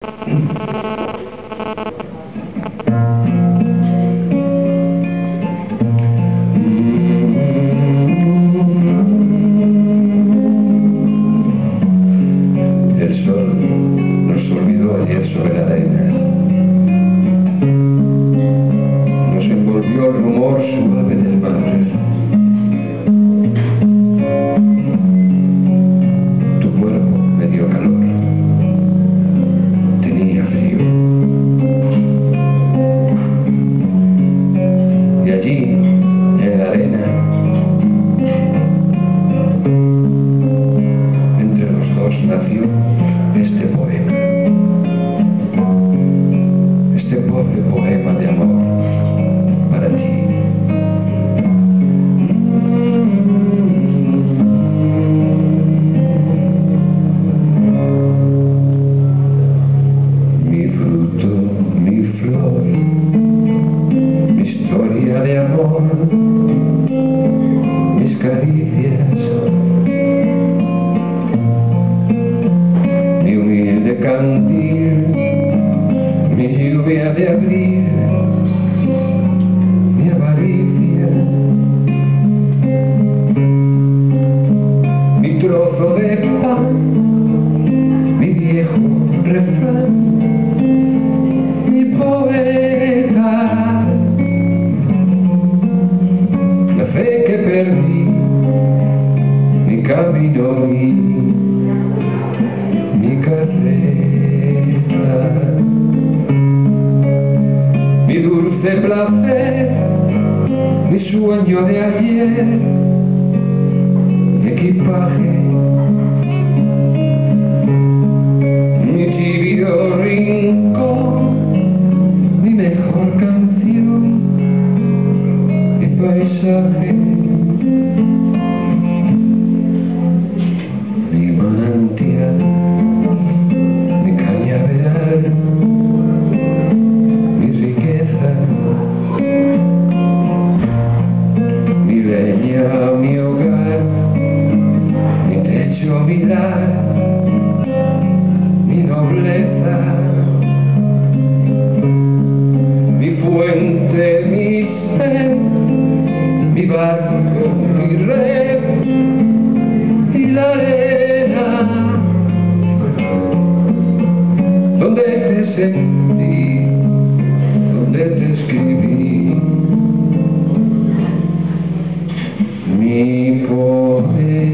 El sol nos olvidó ayer sobre la arena. Nos envolvió el rumor suave del mar. Tu cuerpo me dio calor. Tenía frío. Y allí, en la arena, entre los dos nació este poema. Este pobre poema de amor para ti. Mi fruto, mi flor, mi historia de amor, mis caricias, mi humilde cantil, mi lluvia de abril, mi avaricia, mi trozo de pan, mi viejo refrán, mi poeta, la fe que perdí, mi camino y mi carrera, mi dulce placer, mi sueño de ayer, mi equipaje, mi tibio rincón, mi mejor canción, mi paisaje, mi manantial, mi cañaveral, mi riqueza, mi leña, mi hogar, mi techo, mi lar, mi nobleza, mi fuente, mi sed, mi barco, mi red y la arena donde te sentí, donde te escribí mi poema.